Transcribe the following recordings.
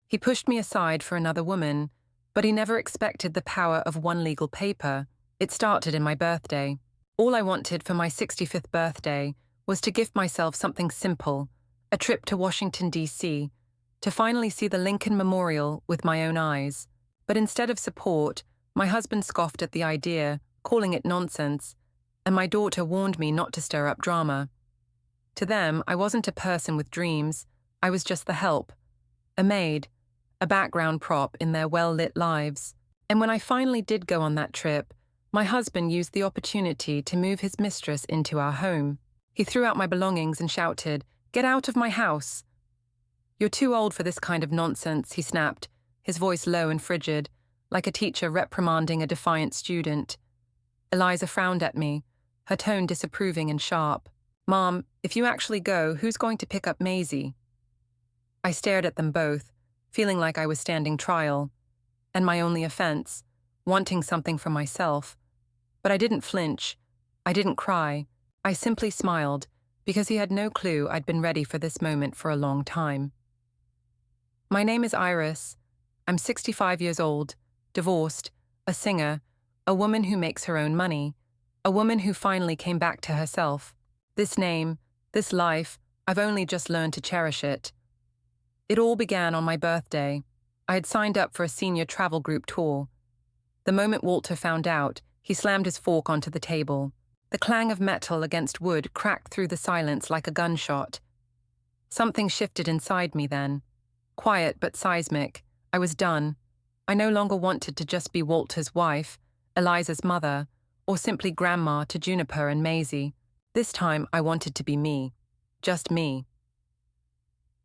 He pushed me aside for another woman, but he never expected the power of one legal paper. It started in my birthday. All I wanted for my 65th birthday was to gift myself something simple, a trip to Washington, D.C, to finally see the Lincoln Memorial with my own eyes. But instead of support, my husband scoffed at the idea, calling it nonsense, and my daughter warned me not to stir up drama. To them, I wasn't a person with dreams, I was just the help, a maid, a background prop in their well-lit lives. And when I finally did go on that trip, my husband used the opportunity to move his mistress into our home. He threw out my belongings and shouted, "Get out of my house!" "You're too old for this kind of nonsense," he snapped, his voice low and frigid, like a teacher reprimanding a defiant student. Eliza frowned at me, her tone disapproving and sharp. "Mom, if you actually go, who's going to pick up Maisie?" I stared at them both, feeling like I was standing trial, and my only offense, wanting something for myself. But I didn't flinch. I didn't cry. I simply smiled, because he had no clue I'd been ready for this moment for a long time. My name is Iris. I'm 65 years old, divorced, a singer, a woman who makes her own money, a woman who finally came back to herself. This name, this life, I've only just learned to cherish it. It all began on my birthday. I had signed up for a senior travel group tour. The moment Walter found out, he slammed his fork onto the table. The clang of metal against wood cracked through the silence like a gunshot. Something shifted inside me then. Quiet but seismic. I was done. I no longer wanted to just be Walter's wife, Eliza's mother, or simply grandma to Juniper and Maisie. This time I wanted to be me. Just me.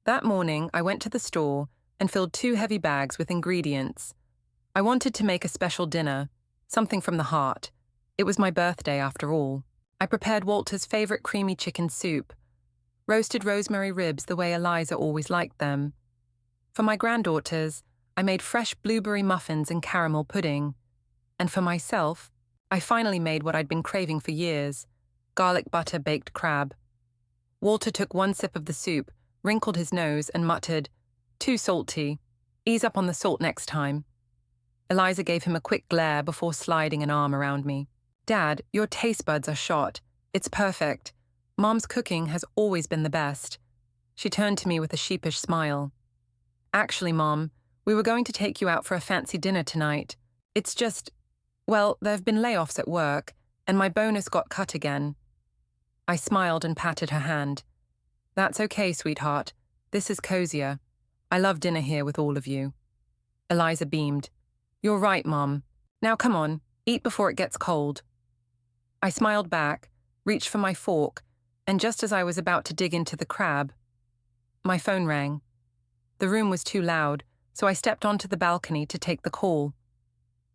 That morning I went to the store and filled 2 heavy bags with ingredients. I wanted to make a special dinner, something from the heart. It was my birthday after all. I prepared Walter's favorite creamy chicken soup, roasted rosemary ribs the way Eliza always liked them. For my granddaughters, I made fresh blueberry muffins and caramel pudding. And for myself, I finally made what I'd been craving for years, garlic butter baked crab. Walter took one sip of the soup, wrinkled his nose and muttered, "Too salty. Ease up on the salt next time." Eliza gave him a quick glare before sliding an arm around me. "Dad, your taste buds are shot. It's perfect. Mom's cooking has always been the best." She turned to me with a sheepish smile. "Actually, Mom, we were going to take you out for a fancy dinner tonight. It's just, well, there have been layoffs at work, and my bonus got cut again." I smiled and patted her hand. "That's okay, sweetheart. This is cozier. I love dinner here with all of you." Eliza beamed. "You're right, Mom. Now come on, eat before it gets cold." I smiled back, reached for my fork, and just as I was about to dig into the crab, my phone rang. The room was too loud, so I stepped onto the balcony to take the call.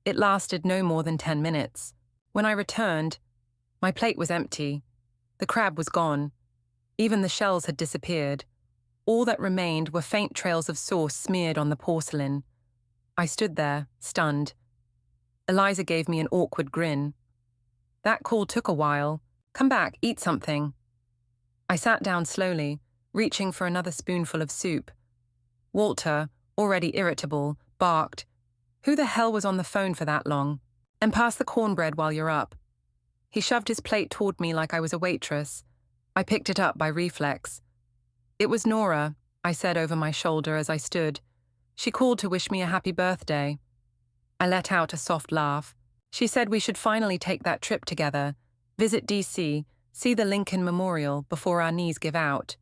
It lasted no more than 10 minutes. When I returned, my plate was empty. The crab was gone. Even the shells had disappeared. All that remained were faint trails of sauce smeared on the porcelain. I stood there, stunned. Eliza gave me an awkward grin. "That call took a while. Come back, eat something." I sat down slowly, reaching for another spoonful of soup. Walter, already irritable, barked, "Who the hell was on the phone for that long? And pass the cornbread while you're up." He shoved his plate toward me like I was a waitress. I picked it up by reflex. "It was Nora," I said over my shoulder as I stood. "She called to wish me a happy birthday." I let out a soft laugh. "She said we should finally take that trip together, visit D.C., see the Lincoln Memorial before our knees give out."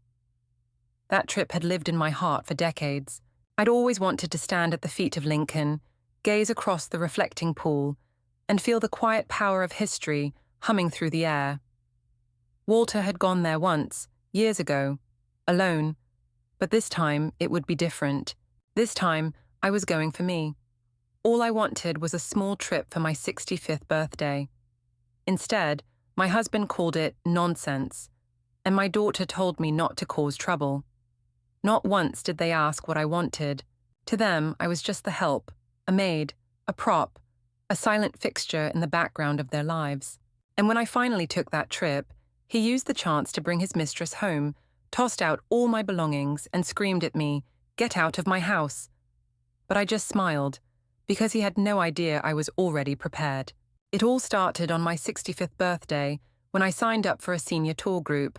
That trip had lived in my heart for decades. I'd always wanted to stand at the feet of Lincoln, gaze across the reflecting pool, and feel the quiet power of history humming through the air. Walter had gone there once, years ago, alone, but this time it would be different. This time I was going for me. All I wanted was a small trip for my 65th birthday. Instead, my husband called it nonsense, and my daughter told me not to cause trouble. Not once did they ask what I wanted. To them, I was just the help, a maid, a prop, a silent fixture in the background of their lives. And when I finally took that trip, he used the chance to bring his mistress home, tossed out all my belongings, and screamed at me, "Get out of my house." but I just smiled, because he had no idea I was already prepared. It all started on my 65th birthday, when I signed up for a senior tour group.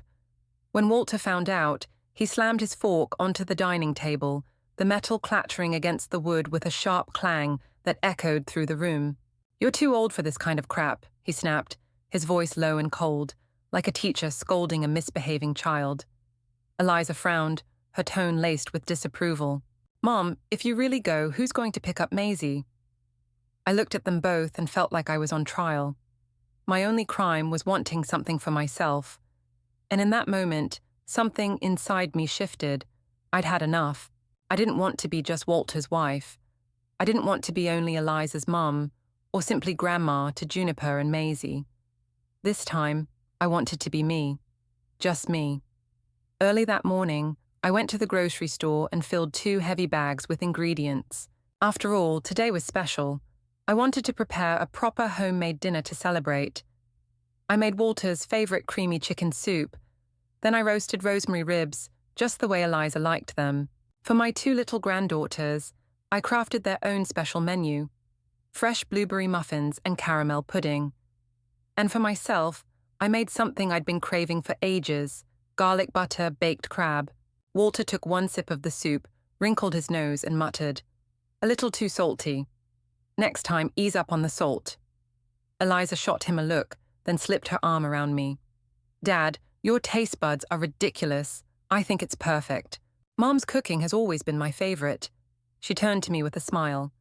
When Walter found out, he slammed his fork onto the dining table, the metal clattering against the wood with a sharp clang that echoed through the room. "You're too old for this kind of crap," he snapped, his voice low and cold, like a teacher scolding a misbehaving child. Eliza frowned, her tone laced with disapproval. "Mom, if you really go, who's going to pick up Maisie?" I looked at them both and felt like I was on trial. My only crime was wanting something for myself. And in that moment, something inside me shifted. I'd had enough. I didn't want to be just Walter's wife. I didn't want to be only Eliza's mum, or simply grandma to Juniper and Maisie. This time, I wanted to be me. Just me. Early that morning, I went to the grocery store and filled 2 heavy bags with ingredients. After all, today was special. I wanted to prepare a proper homemade dinner to celebrate. I made Walter's favorite creamy chicken soup. Then I roasted rosemary ribs, just the way Eliza liked them. For my 2 little granddaughters, I crafted their own special menu: fresh blueberry muffins and caramel pudding. And for myself, I made something I'd been craving for ages: garlic butter baked crab. Walter took 1 sip of the soup, wrinkled his nose and muttered, "A little too salty. Next time, ease up on the salt." Eliza shot him a look, then slipped her arm around me. "Dad, your taste buds are ridiculous. I think it's perfect. Mom's cooking has always been my favorite." She turned to me with a smile.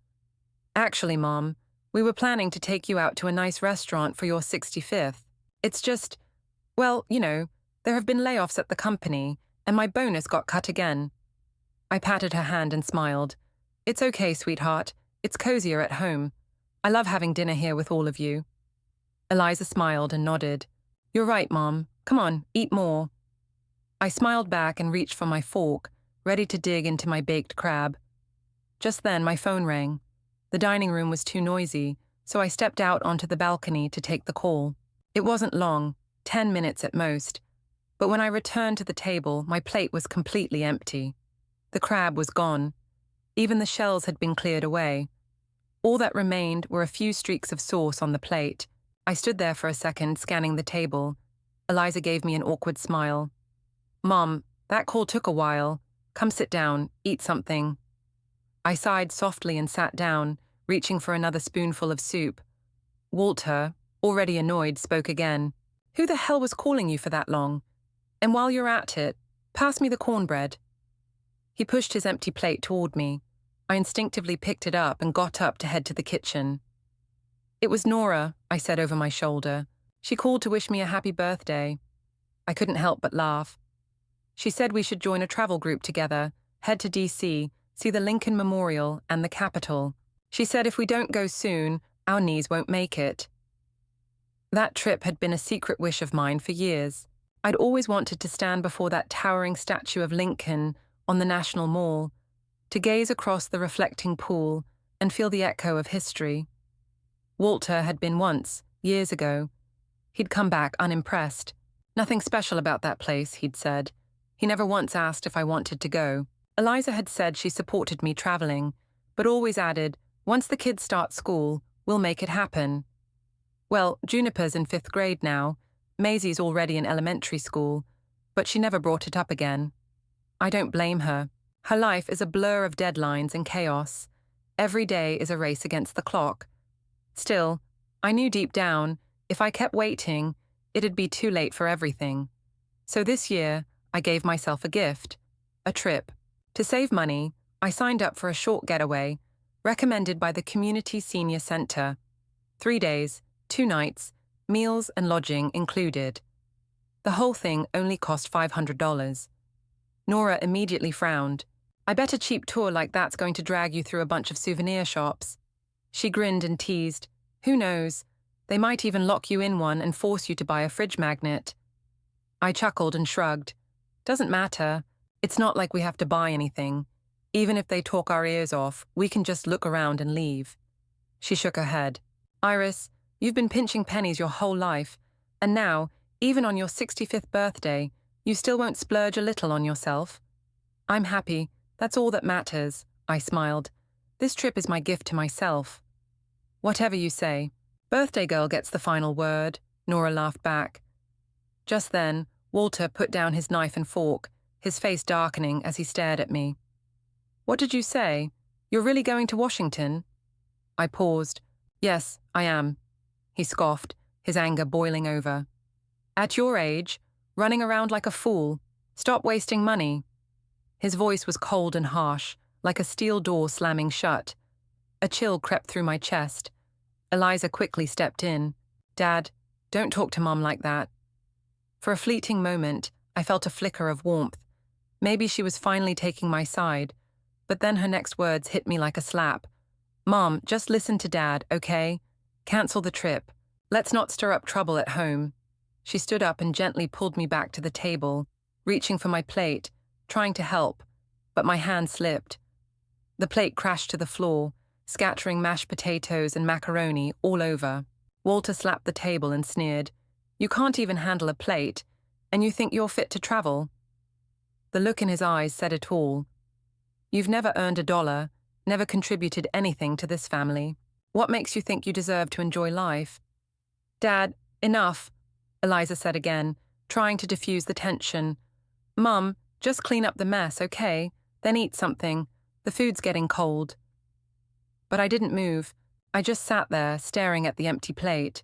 "Actually, Mom, we were planning to take you out to a nice restaurant for your 65th. It's just, well, there have been layoffs at the company, and my bonus got cut again." I patted her hand and smiled. "It's okay, sweetheart. It's cozier at home. I love having dinner here with all of you." Eliza smiled and nodded. "You're right, Mom. Come on, eat more." I smiled back and reached for my fork, ready to dig into my baked crab. Just then, my phone rang. The dining room was too noisy, so I stepped out onto the balcony to take the call. It wasn't long, 10 minutes at most, but when I returned to the table, my plate was completely empty. The crab was gone. Even the shells had been cleared away. All that remained were a few streaks of sauce on the plate. I stood there for a second, scanning the table. Eliza gave me an awkward smile. "Mom, that call took a while. Come sit down, eat something." I sighed softly and sat down, reaching for another spoonful of soup. Walter, already annoyed, spoke again. "Who the hell was calling you for that long? And while you're at it, pass me the cornbread." He pushed his empty plate toward me. I instinctively picked it up and got up to head to the kitchen. "It was Nora," I said over my shoulder. "She called to wish me a happy birthday." I couldn't help but laugh. "She said we should join a travel group together, head to D.C., see the Lincoln Memorial and the Capitol. She said if we don't go soon, our knees won't make it." That trip had been a secret wish of mine for years. I'd always wanted to stand before that towering statue of Lincoln on the National Mall, to gaze across the reflecting pool and feel the echo of history. Walter had been once, years ago. He'd come back unimpressed. "Nothing special about that place," he'd said. He never once asked if I wanted to go. Eliza had said she supported me traveling, but always added, "Once the kids start school, we'll make it happen." Well, Juniper's in 5th grade now. Maisie's already in elementary school, but she never brought it up again. I don't blame her. Her life is a blur of deadlines and chaos. Every day is a race against the clock. Still, I knew deep down, if I kept waiting, it'd be too late for everything. So this year, I gave myself a gift, a trip. To save money, I signed up for a short getaway, recommended by the Community Senior Center. 3 days, 2 nights, meals and lodging included. The whole thing only cost $500. Nora immediately frowned. "I bet a cheap tour like that's going to drag you through a bunch of souvenir shops." She grinned and teased. "Who knows? They might even lock you in one and force you to buy a fridge magnet." I chuckled and shrugged. "Doesn't matter. It's not like we have to buy anything. Even if they talk our ears off, we can just look around and leave." She shook her head. "Iris, you've been pinching pennies your whole life, and now, even on your 65th birthday, you still won't splurge a little on yourself." "I'm happy. That's all that matters," I smiled. This trip is my gift to myself. Whatever you say. Birthday girl gets the final word, Nora laughed back. Just then, Walter put down his knife and fork, his face darkening as he stared at me. What did you say? You're really going to Washington? I paused. Yes, I am. He scoffed, his anger boiling over. At your age, running around like a fool. Stop wasting money. His voice was cold and harsh, like a steel door slamming shut. A chill crept through my chest. Eliza quickly stepped in. Dad, don't talk to Mom like that. For a fleeting moment, I felt a flicker of warmth. Maybe she was finally taking my side, but then her next words hit me like a slap. Mom, just listen to Dad, okay? Cancel the trip. Let's not stir up trouble at home. She stood up and gently pulled me back to the table, reaching for my plate, trying to help, but my hand slipped. The plate crashed to the floor, scattering mashed potatoes and macaroni all over. Walter slapped the table and sneered, You can't even handle a plate, and you think you're fit to travel? The look in his eyes said it all. You've never earned $1, never contributed anything to this family. What makes you think you deserve to enjoy life? Dad, enough, Eliza said again, trying to diffuse the tension. Mum, just clean up the mess, okay? Then eat something. The food's getting cold. But I didn't move. I just sat there, staring at the empty plate.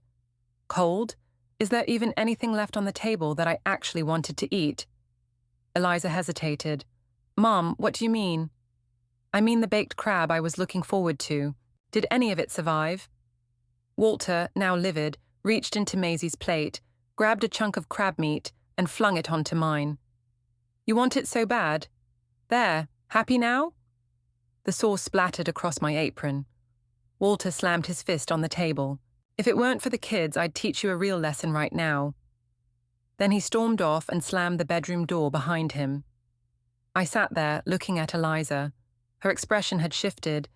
Cold? Is there even anything left on the table that I actually wanted to eat? Eliza hesitated. Mom, what do you mean? I mean the baked crab I was looking forward to. Did any of it survive? Walter, now livid, reached into Maisie's plate, grabbed a chunk of crab meat, and flung it onto mine. You want it so bad? There, happy now? The sauce splattered across my apron. Walter slammed his fist on the table. If it weren't for the kids, I'd teach you a real lesson right now. Then he stormed off and slammed the bedroom door behind him. I sat there, looking at Eliza. Her expression had shifted.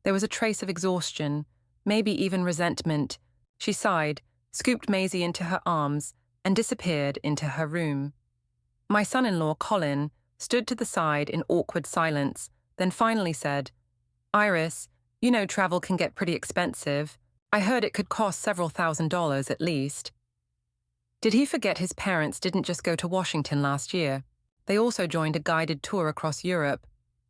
There was a trace of exhaustion, maybe even resentment. She sighed, scooped Maisie into her arms, and disappeared into her room. My son-in-law, Colin, stood to the side in awkward silence, then finally said, Iris, you know travel can get pretty expensive. I heard it could cost several $1,000s at least. Did he forget his parents didn't just go to Washington last year? They also joined a guided tour across Europe.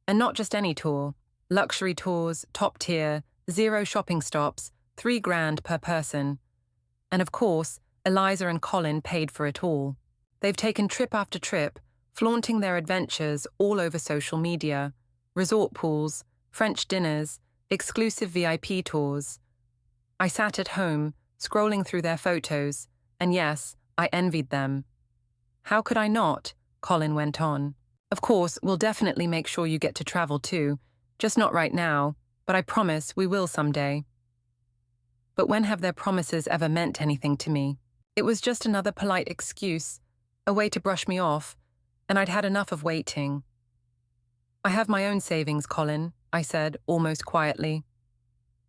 And not just any tour. Luxury tours, top tier, 0 shopping stops, $3,000 per person. And of course, Eliza and Colin paid for it all. They've taken trip after trip, flaunting their adventures all over social media. Resort pools, French dinners, exclusive VIP tours. I sat at home, scrolling through their photos, and yes, I envied them. How could I not? Colin went on. Of course, we'll definitely make sure you get to travel too, just not right now, but I promise we will someday. But when have their promises ever meant anything to me? It was just another polite excuse, a way to brush me off, and I'd had enough of waiting. I have my own savings, Colin, I said, almost quietly.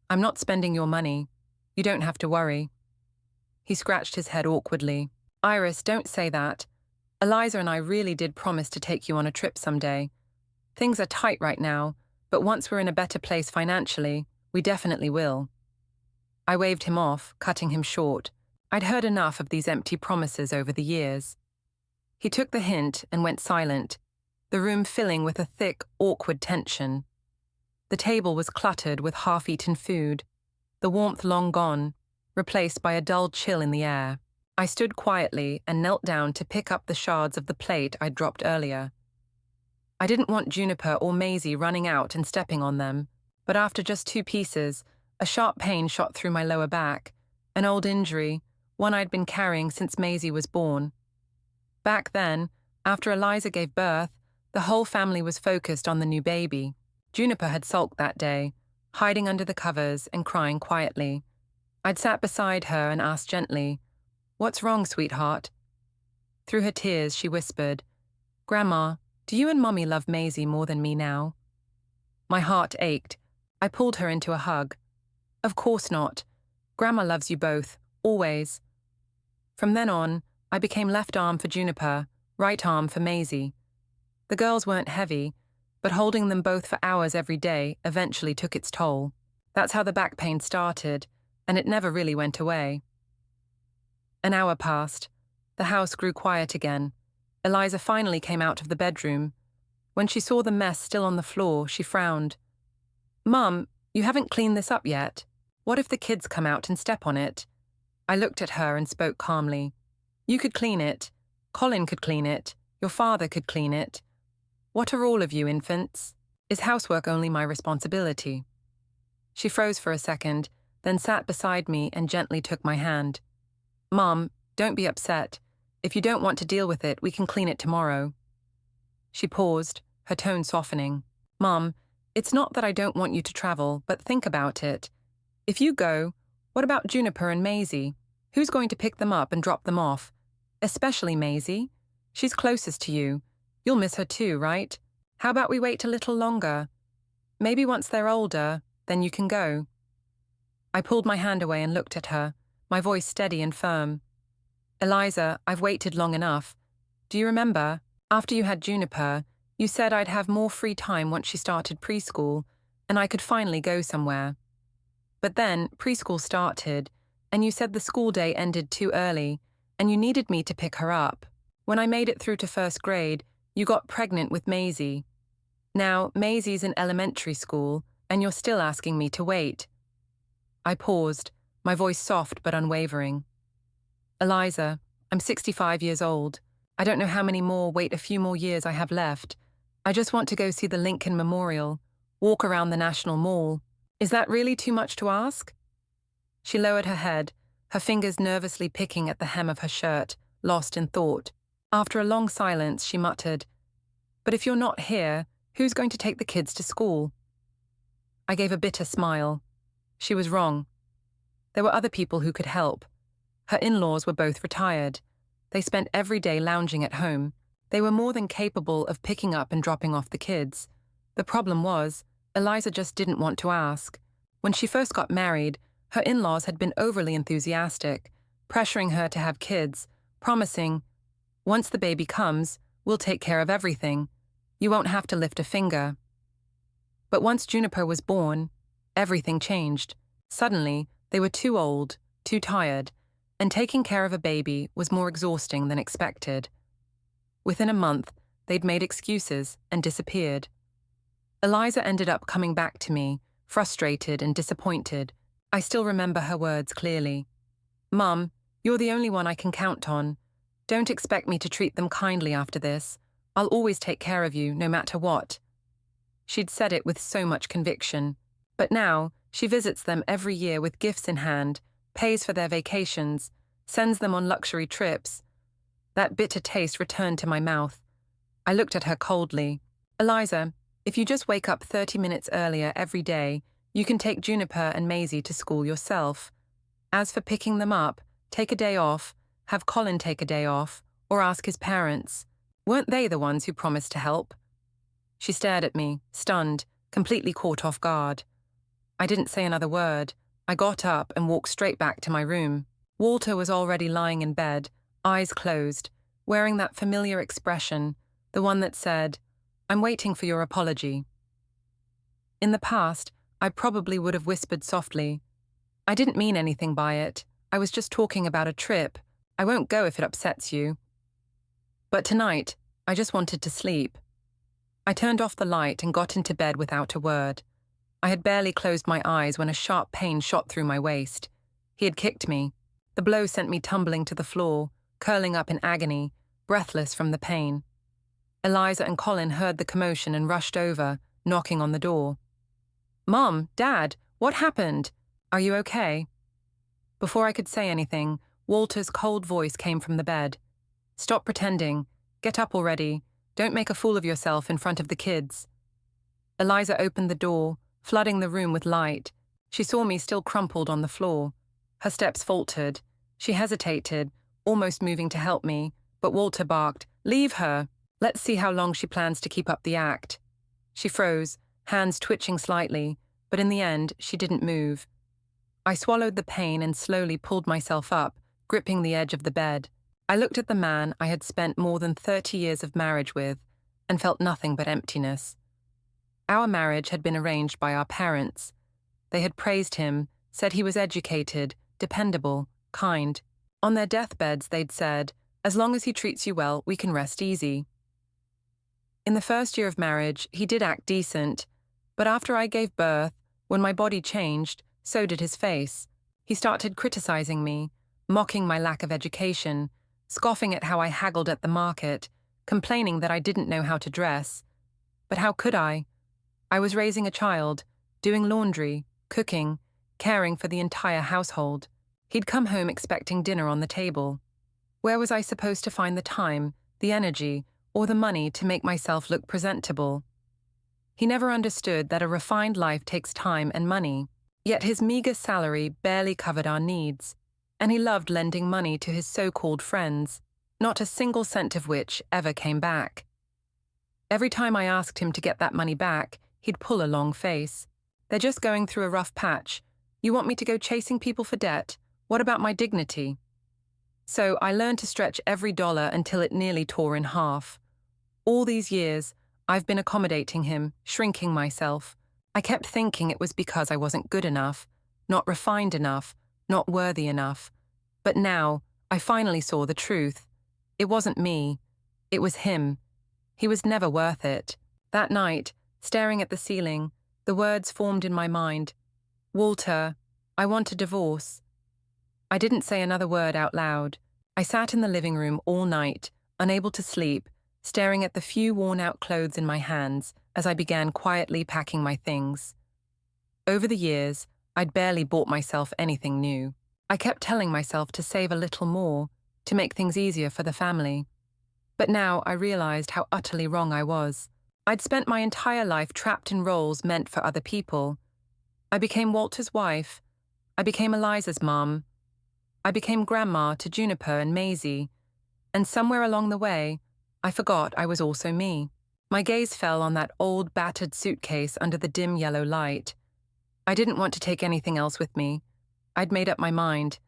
I'm not spending your money. You don't have to worry. He scratched his head awkwardly. Iris, don't say that. Eliza and I really did promise to take you on a trip someday. Things are tight right now, but once we're in a better place financially, we definitely will. I waved him off, cutting him short. I'd heard enough of these empty promises over the years. He took the hint and went silent, the room filling with a thick, awkward tension. The table was cluttered with half-eaten food, the warmth long gone, replaced by a dull chill in the air. I stood quietly and knelt down to pick up the shards of the plate I'd dropped earlier. I didn't want Juniper or Maisie running out and stepping on them, but after just 2 pieces, a sharp pain shot through my lower back, an old injury, one I'd been carrying since Maisie was born. Back then, after Eliza gave birth, the whole family was focused on the new baby. Juniper had sulked that day, hiding under the covers and crying quietly. I'd sat beside her and asked gently, "What's wrong, sweetheart?" Through her tears, she whispered, "Grandma, do you and Mummy love Maisie more than me now?" My heart ached. I pulled her into a hug. "Of course not. Grandma loves you both, always." From then on, I became left arm for Juniper, right arm for Maisie. The girls weren't heavy, but holding them both for hours every day eventually took its toll. That's how the back pain started, and it never really went away. An hour passed. The house grew quiet again. Eliza finally came out of the bedroom. When she saw the mess still on the floor, she frowned. "Mum, you haven't cleaned this up yet. What if the kids come out and step on it?" I looked at her and spoke calmly. "You could clean it. Colin could clean it. Your father could clean it. What are all of you infants? Is housework only my responsibility?" She froze for a second, then sat beside me and gently took my hand. "Mum, don't be upset. If you don't want to deal with it, we can clean it tomorrow." She paused, her tone softening. "Mum, it's not that I don't want you to travel, but think about it. If you go, what about Juniper and Maisie? Who's going to pick them up and drop them off? Especially Maisie. She's closest to you. You'll miss her too, right? How about we wait a little longer? Maybe once they're older, then you can go." I pulled my hand away and looked at her, my voice steady and firm. "Eliza, I've waited long enough. Do you remember, after you had Juniper, you said I'd have more free time once she started preschool, and I could finally go somewhere. But then preschool started, and you said the school day ended too early, and you needed me to pick her up. When I made it through to first grade, you got pregnant with Maisie. Now, Maisie's in elementary school, and you're still asking me to wait." I paused, my voice soft but unwavering. "Eliza, I'm 65 years old. I don't know how many more wait a few more years I have left. I just want to go see the Lincoln Memorial, walk around the National Mall. Is that really too much to ask?" She lowered her head, her fingers nervously picking at the hem of her shirt, lost in thought. After a long silence, she muttered, "But if you're not here, who's going to take the kids to school?" I gave a bitter smile. She was wrong. There were other people who could help. Her in-laws were both retired. They spent every day lounging at home. They were more than capable of picking up and dropping off the kids. The problem was, Eliza just didn't want to ask. When she first got married, her in-laws had been overly enthusiastic, pressuring her to have kids, promising, "Once the baby comes, we'll take care of everything. You won't have to lift a finger." But once Juniper was born, everything changed. Suddenly, they were too old, too tired, and taking care of a baby was more exhausting than expected. Within a month, they'd made excuses and disappeared. Eliza ended up coming back to me, frustrated and disappointed. I still remember her words clearly. "Mum, you're the only one I can count on. Don't expect me to treat them kindly after this. I'll always take care of you, no matter what." She'd said it with so much conviction. But now, she visits them every year with gifts in hand, pays for their vacations, sends them on luxury trips. That bitter taste returned to my mouth. I looked at her coldly. "Eliza, if you just wake up 30 minutes earlier every day, you can take Juniper and Maisie to school yourself. As for picking them up, take a day off, have Colin take a day off, or ask his parents. Weren't they the ones who promised to help?" She stared at me, stunned, completely caught off guard. I didn't say another word. I got up and walked straight back to my room. Walter was already lying in bed, eyes closed, wearing that familiar expression, the one that said, "I'm waiting for your apology." In the past, I probably would have whispered softly, "I didn't mean anything by it. I was just talking about a trip. I won't go if it upsets you." But tonight, I just wanted to sleep. I turned off the light and got into bed without a word. I had barely closed my eyes when a sharp pain shot through my waist. He had kicked me. The blow sent me tumbling to the floor, curling up in agony, breathless from the pain. Eliza and Colin heard the commotion and rushed over, knocking on the door. "Mom, Dad, what happened? Are you okay?" Before I could say anything, Walter's cold voice came from the bed. "Stop pretending. Get up already. Don't make a fool of yourself in front of the kids." Eliza opened the door, flooding the room with light. She saw me still crumpled on the floor. Her steps faltered. She hesitated, almost moving to help me, but Walter barked, "Leave her. Let's see how long she plans to keep up the act." She froze, hands twitching slightly, but in the end, she didn't move. I swallowed the pain and slowly pulled myself up, gripping the edge of the bed. I looked at the man I had spent more than 30 years of marriage with and felt nothing but emptiness. Our marriage had been arranged by our parents. They had praised him, said he was educated, dependable, kind. On their deathbeds, they'd said, "As long as he treats you well, we can rest easy." In the first year of marriage, he did act decent, but after I gave birth, when my body changed, so did his face. He started criticizing me, mocking my lack of education, scoffing at how I haggled at the market, complaining that I didn't know how to dress. But how could I? I was raising a child, doing laundry, cooking, caring for the entire household. He'd come home expecting dinner on the table. Where was I supposed to find the time, the energy, or the money to make myself look presentable? He never understood that a refined life takes time and money, yet his meager salary barely covered our needs, and he loved lending money to his so-called friends, not a single cent of which ever came back. Every time I asked him to get that money back, he'd pull a long face. "They're just going through a rough patch. You want me to go chasing people for debt? What about my dignity?" So I learned to stretch every dollar until it nearly tore in half. All these years, I've been accommodating him, shrinking myself. I kept thinking it was because I wasn't good enough, not refined enough, not worthy enough. But now, I finally saw the truth. It wasn't me. It was him. He was never worth it. That night, staring at the ceiling, the words formed in my mind. "Walter, I want a divorce." I didn't say another word out loud. I sat in the living room all night, unable to sleep, staring at the few worn-out clothes in my hands as I began quietly packing my things. Over the years, I'd barely bought myself anything new. I kept telling myself to save a little more, to make things easier for the family. But now I realized how utterly wrong I was. I'd spent my entire life trapped in roles meant for other people. I became Walter's wife. I became Eliza's mom. I became grandma to Juniper and Maisie. And somewhere along the way, I forgot I was also me. My gaze fell on that old, battered suitcase under the dim yellow light. I didn't want to take anything else with me. I'd made up my mind.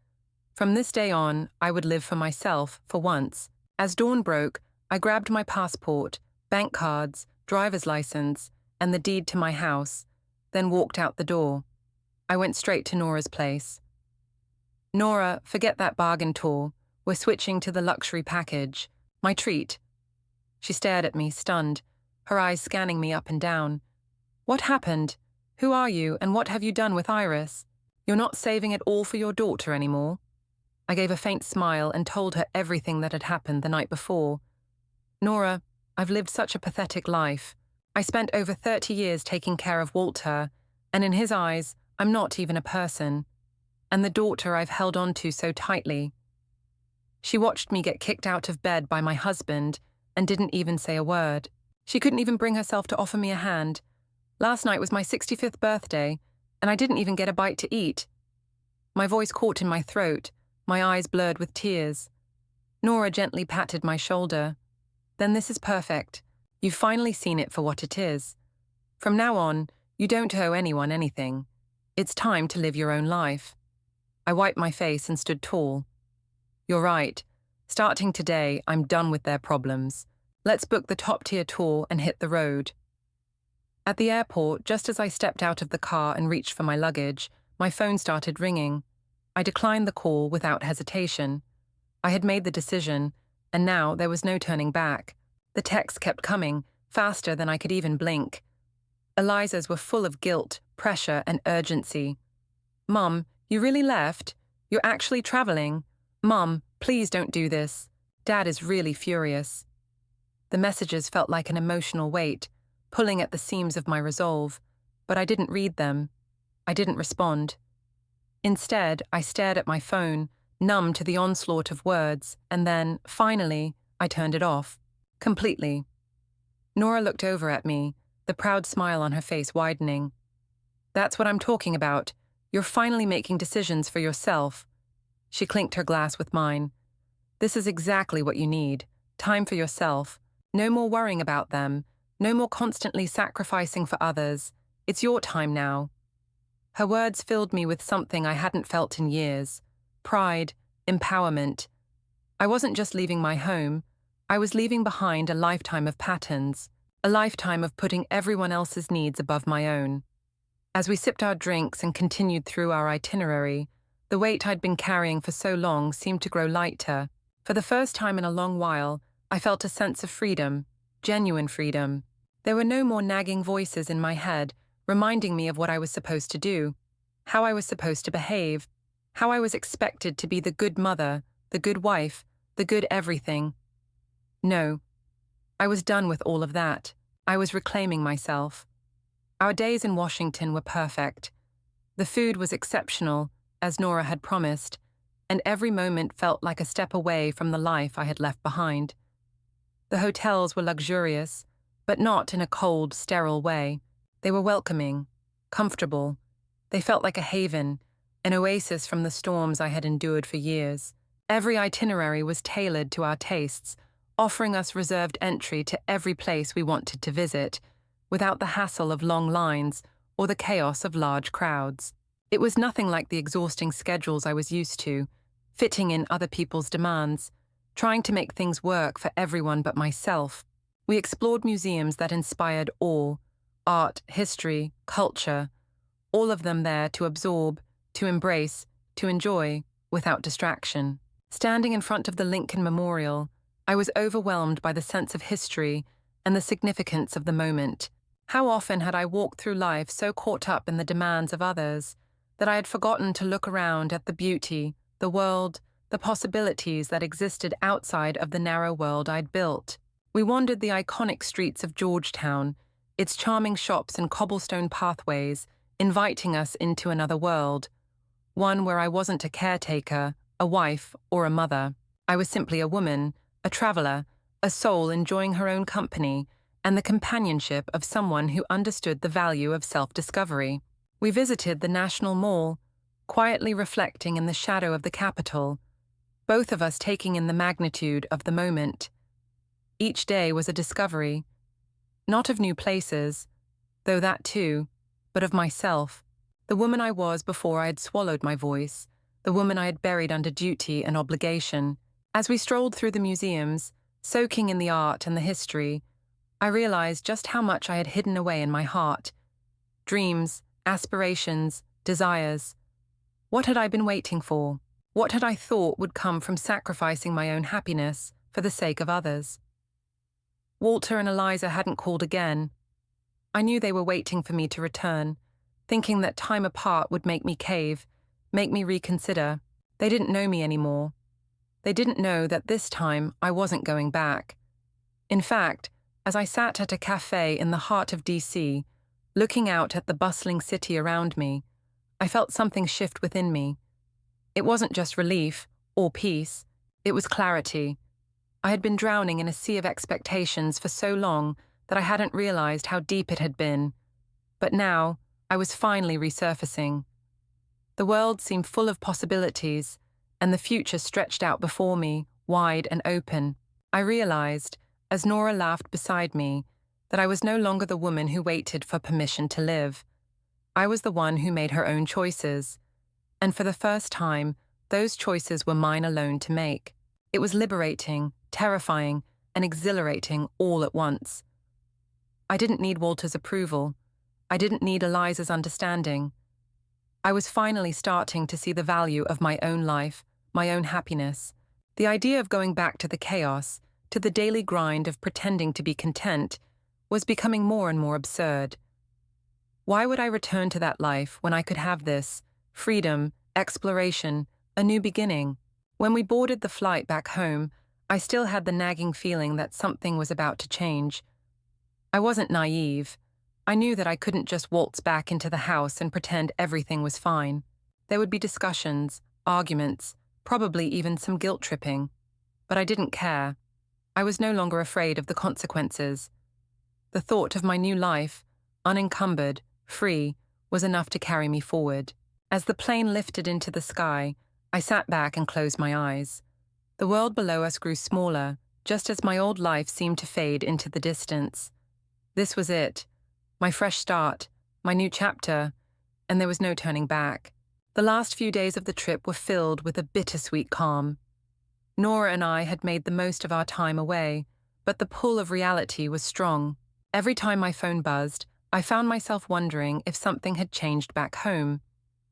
From this day on, I would live for myself, for once. As dawn broke, I grabbed my passport, bank cards, driver's license, and the deed to my house, then walked out the door. I went straight to Nora's place. "Nora, forget that bargain tour. We're switching to the luxury package. My treat." She stared at me, stunned, her eyes scanning me up and down. "What happened? Who are you, and what have you done with Iris? You're not saving it all for your daughter anymore." I gave a faint smile and told her everything that had happened the night before. "Nora, I've lived such a pathetic life. I spent over 30 years taking care of Walter, and in his eyes, I'm not even a person. And the daughter I've held on to so tightly." She watched me get kicked out of bed by my husband and didn't even say a word. She couldn't even bring herself to offer me a hand. Last night was my 65th birthday, and I didn't even get a bite to eat. My voice caught in my throat, my eyes blurred with tears. Nora gently patted my shoulder. "Then this is perfect. You've finally seen it for what it is. From now on, you don't owe anyone anything. It's time to live your own life." I wiped my face and stood tall. "You're right. Starting today, I'm done with their problems. Let's book the top-tier tour and hit the road." At the airport, just as I stepped out of the car and reached for my luggage, my phone started ringing. I declined the call without hesitation. I had made the decision, and now there was no turning back. The texts kept coming, faster than I could even blink. Eliza's were full of guilt, pressure, and urgency. "Mum, you really left? You're actually traveling? Mum, please don't do this. Dad is really furious." The messages felt like an emotional weight, pulling at the seams of my resolve, but I didn't read them. I didn't respond. Instead, I stared at my phone, numb to the onslaught of words, and then, finally, I turned it off. Completely. Nora looked over at me, the proud smile on her face widening. "That's what I'm talking about. You're finally making decisions for yourself." She clinked her glass with mine. "This is exactly what you need. Time for yourself. No more worrying about them. No more constantly sacrificing for others. It's your time now." Her words filled me with something I hadn't felt in years. Pride, empowerment. I wasn't just leaving my home. I was leaving behind a lifetime of patterns, a lifetime of putting everyone else's needs above my own. As we sipped our drinks and continued through our itinerary, the weight I'd been carrying for so long seemed to grow lighter. For the first time in a long while, I felt a sense of freedom, genuine freedom. There were no more nagging voices in my head reminding me of what I was supposed to do, how I was supposed to behave, how I was expected to be the good mother, the good wife, the good everything. No, I was done with all of that. I was reclaiming myself. Our days in Washington were perfect. The food was exceptional, as Nora had promised, and every moment felt like a step away from the life I had left behind. The hotels were luxurious, but not in a cold, sterile way. They were welcoming, comfortable. They felt like a haven, an oasis from the storms I had endured for years. Every itinerary was tailored to our tastes, offering us reserved entry to every place we wanted to visit, without the hassle of long lines or the chaos of large crowds. It was nothing like the exhausting schedules I was used to, fitting in other people's demands, trying to make things work for everyone but myself. We explored museums that inspired awe, art, history, culture, all of them there to absorb, to embrace, to enjoy, without distraction. Standing in front of the Lincoln Memorial, I was overwhelmed by the sense of history and the significance of the moment. How often had I walked through life so caught up in the demands of others that I had forgotten to look around at the beauty, the world, the possibilities that existed outside of the narrow world I'd built. We wandered the iconic streets of Georgetown, its charming shops and cobblestone pathways, inviting us into another world, one where I wasn't a caretaker, a wife, or a mother. I was simply a woman, a traveler, a soul enjoying her own company and the companionship of someone who understood the value of self-discovery. We visited the National Mall, quietly reflecting in the shadow of the Capitol, both of us taking in the magnitude of the moment. Each day was a discovery, not of new places, though that too, but of myself, the woman I was before I had swallowed my voice, the woman I had buried under duty and obligation. As we strolled through the museums, soaking in the art and the history, I realized just how much I had hidden away in my heart. Dreams, aspirations, desires. What had I been waiting for? What had I thought would come from sacrificing my own happiness for the sake of others? Walter and Eliza hadn't called again. I knew they were waiting for me to return, thinking that time apart would make me cave, make me reconsider. They didn't know me anymore. They didn't know that this time I wasn't going back. In fact, as I sat at a cafe in the heart of D.C., looking out at the bustling city around me, I felt something shift within me. It wasn't just relief or peace, it was clarity. I had been drowning in a sea of expectations for so long that I hadn't realized how deep it had been. But now, I was finally resurfacing. The world seemed full of possibilities, and the future stretched out before me, wide and open. I realized, as Nora laughed beside me, that I was no longer the woman who waited for permission to live. I was the one who made her own choices. And for the first time, those choices were mine alone to make. It was liberating, terrifying, and exhilarating all at once. I didn't need Walter's approval. I didn't need Eliza's understanding. I was finally starting to see the value of my own life, my own happiness. The idea of going back to the chaos, to the daily grind of pretending to be content, was becoming more and more absurd. Why would I return to that life when I could have this, freedom, exploration, a new beginning? When we boarded the flight back home, I still had the nagging feeling that something was about to change. I wasn't naive. I knew that I couldn't just waltz back into the house and pretend everything was fine. There would be discussions, arguments, probably even some guilt-tripping. But I didn't care. I was no longer afraid of the consequences. The thought of my new life, unencumbered, free, was enough to carry me forward. As the plane lifted into the sky, I sat back and closed my eyes. The world below us grew smaller, just as my old life seemed to fade into the distance. This was it, my fresh start, my new chapter, and there was no turning back. The last few days of the trip were filled with a bittersweet calm. Nora and I had made the most of our time away, but the pull of reality was strong. Every time my phone buzzed, I found myself wondering if something had changed back home,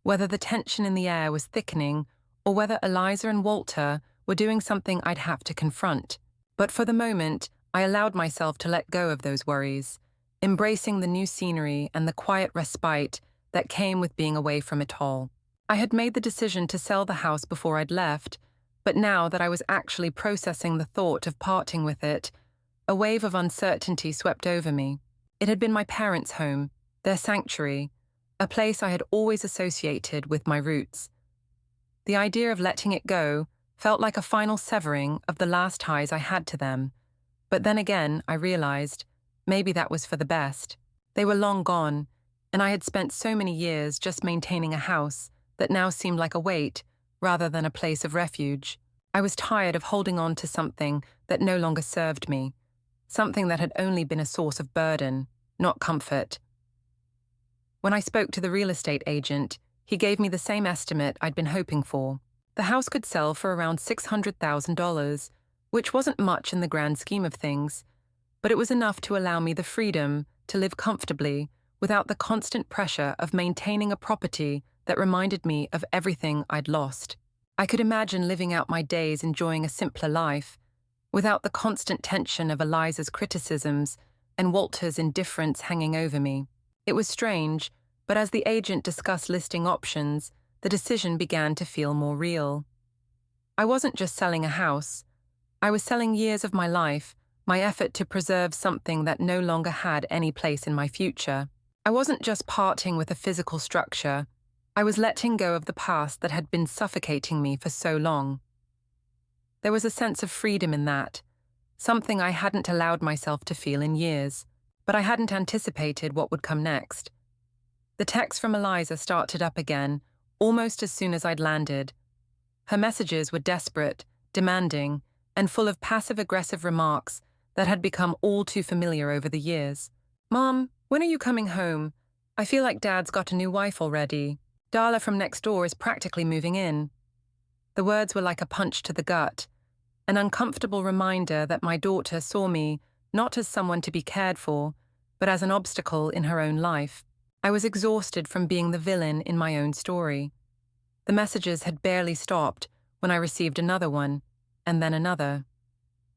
whether the tension in the air was thickening or whether Eliza and Walter were doing something I'd have to confront. But for the moment, I allowed myself to let go of those worries, embracing the new scenery and the quiet respite that came with being away from it all. I had made the decision to sell the house before I'd left, but now that I was actually processing the thought of parting with it, a wave of uncertainty swept over me. It had been my parents' home, their sanctuary, a place I had always associated with my roots. The idea of letting it go felt like a final severing of the last ties I had to them, but then again I realized maybe that was for the best. They were long gone, and I had spent so many years just maintaining a house that now seemed like a weight rather than a place of refuge. I was tired of holding on to something that no longer served me, something that had only been a source of burden, not comfort. When I spoke to the real estate agent, he gave me the same estimate I'd been hoping for. The house could sell for around $600,000, which wasn't much in the grand scheme of things, but it was enough to allow me the freedom to live comfortably without the constant pressure of maintaining a property that reminded me of everything I'd lost. I could imagine living out my days enjoying a simpler life, without the constant tension of Eliza's criticisms and Walter's indifference hanging over me. It was strange, but as the agent discussed listing options, the decision began to feel more real. I wasn't just selling a house. I was selling years of my life, my effort to preserve something that no longer had any place in my future. I wasn't just parting with a physical structure. I was letting go of the past that had been suffocating me for so long. There was a sense of freedom in that, something I hadn't allowed myself to feel in years, but I hadn't anticipated what would come next. The text from Eliza started up again, almost as soon as I'd landed. Her messages were desperate, demanding, and full of passive-aggressive remarks that had become all too familiar over the years. "Mom, when are you coming home? I feel like Dad's got a new wife already. Darla from next door is practically moving in." The words were like a punch to the gut, an uncomfortable reminder that my daughter saw me not as someone to be cared for, but as an obstacle in her own life. I was exhausted from being the villain in my own story. The messages had barely stopped when I received another one, and then another.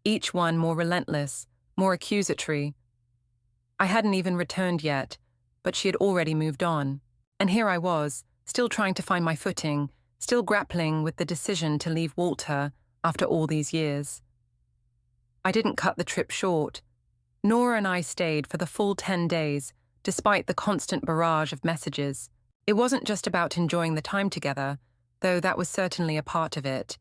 Each one more relentless, more accusatory. I hadn't even returned yet, but she had already moved on. And here I was, still trying to find my footing, still grappling with the decision to leave Walter after all these years. I didn't cut the trip short. Nora and I stayed for the full 10 days, despite the constant barrage of messages. It wasn't just about enjoying the time together, though that was certainly a part of it.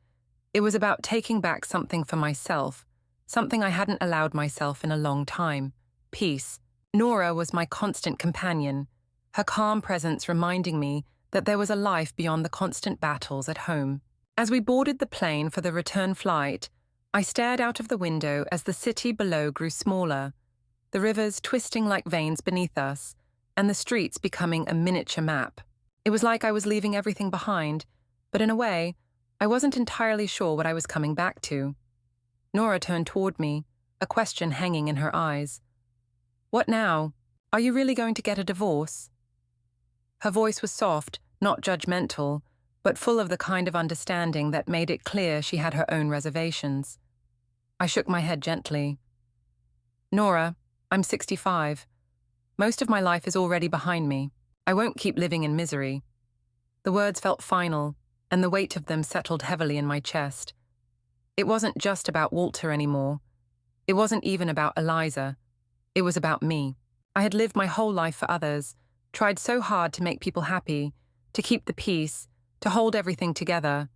It was about taking back something for myself, something I hadn't allowed myself in a long time: peace. Nora was my constant companion, her calm presence reminding me that there was a life beyond the constant battles at home. As we boarded the plane for the return flight, I stared out of the window as the city below grew smaller, the rivers twisting like veins beneath us, and the streets becoming a miniature map. It was like I was leaving everything behind, but in a way, I wasn't entirely sure what I was coming back to. Nora turned toward me, a question hanging in her eyes. "What now? Are you really going to get a divorce?" Her voice was soft, not judgmental, but full of the kind of understanding that made it clear she had her own reservations. I shook my head gently. "Nora, I'm 65. Most of my life is already behind me. I won't keep living in misery." The words felt final, and the weight of them settled heavily in my chest. It wasn't just about Walter anymore. It wasn't even about Eliza. It was about me. I had lived my whole life for others, tried so hard to make people happy, to keep the peace, to hold everything together.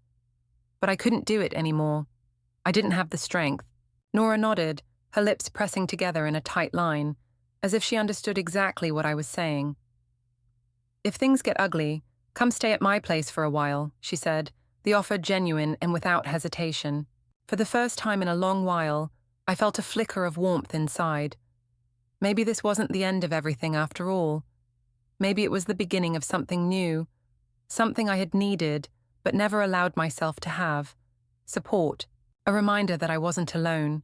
But I couldn't do it anymore. I didn't have the strength. Nora nodded, her lips pressing together in a tight line, as if she understood exactly what I was saying. "If things get ugly, come stay at my place for a while," she said, the offer genuine and without hesitation. For the first time in a long while, I felt a flicker of warmth inside. Maybe this wasn't the end of everything after all. Maybe it was the beginning of something new, something I had needed but never allowed myself to have. Support, a reminder that I wasn't alone.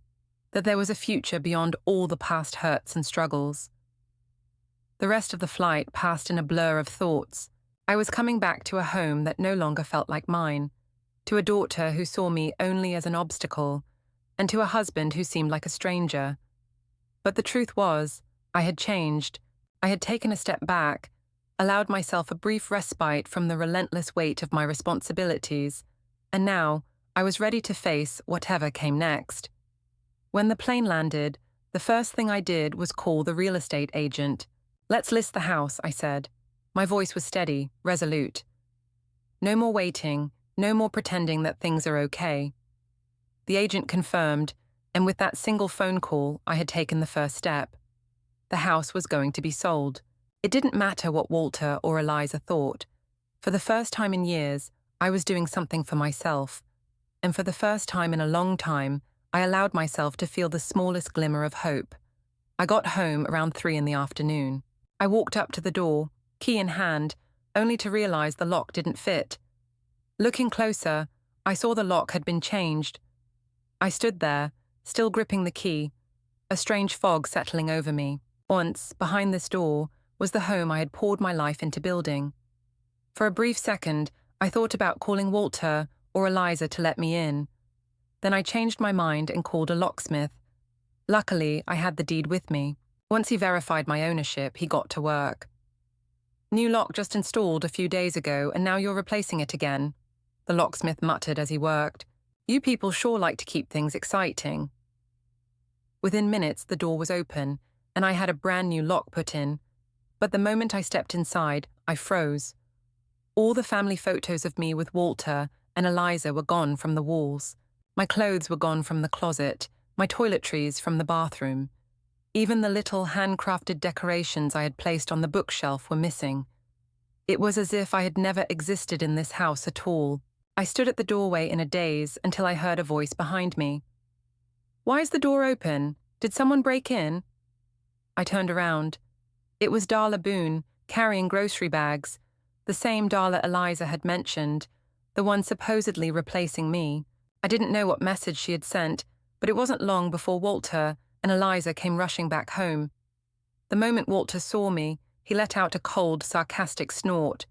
that there was a future beyond all the past hurts and struggles. The rest of the flight passed in a blur of thoughts. I was coming back to a home that no longer felt like mine, to a daughter who saw me only as an obstacle, and to a husband who seemed like a stranger. But the truth was, I had changed. I had taken a step back, allowed myself a brief respite from the relentless weight of my responsibilities, and now I was ready to face whatever came next. When the plane landed, the first thing I did was call the real estate agent. "Let's list the house," I said. My voice was steady, resolute. No more waiting, no more pretending that things are okay. The agent confirmed, and with that single phone call, I had taken the first step. The house was going to be sold. It didn't matter what Walter or Eliza thought. For the first time in years, I was doing something for myself. And for the first time in a long time, I allowed myself to feel the smallest glimmer of hope. I got home around 3 in the afternoon. I walked up to the door, key in hand, only to realize the lock didn't fit. Looking closer, I saw the lock had been changed. I stood there, still gripping the key, a strange fog settling over me. Once, behind this door, was the home I had poured my life into building. For a brief second, I thought about calling Walter or Eliza to let me in. Then I changed my mind and called a locksmith. Luckily, I had the deed with me. Once he verified my ownership, he got to work. "New lock just installed a few days ago, and now you're replacing it again," the locksmith muttered as he worked. "You people sure like to keep things exciting." Within minutes, the door was open, and I had a brand new lock put in. But the moment I stepped inside, I froze. All the family photos of me with Walter and Eliza were gone from the walls. My clothes were gone from the closet, my toiletries from the bathroom. Even the little handcrafted decorations I had placed on the bookshelf were missing. It was as if I had never existed in this house at all. I stood at the doorway in a daze until I heard a voice behind me. "Why is the door open? Did someone break in?" I turned around. It was Darla Boone, carrying grocery bags, the same Darla Eliza had mentioned, the one supposedly replacing me. I didn't know what message she had sent, but it wasn't long before Walter and Eliza came rushing back home. The moment Walter saw me, he let out a cold, sarcastic snort.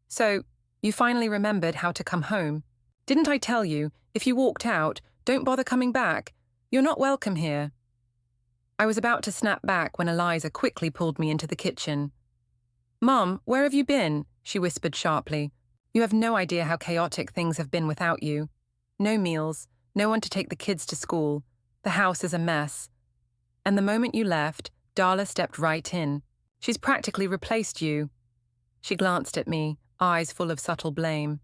"So, you finally remembered how to come home. Didn't I tell you, if you walked out, don't bother coming back? You're not welcome here." I was about to snap back when Eliza quickly pulled me into the kitchen. "Mum, where have you been?" she whispered sharply. "You have no idea how chaotic things have been without you. No meals, no one to take the kids to school. The house is a mess. And the moment you left, Darla stepped right in. She's practically replaced you." She glanced at me, eyes full of subtle blame.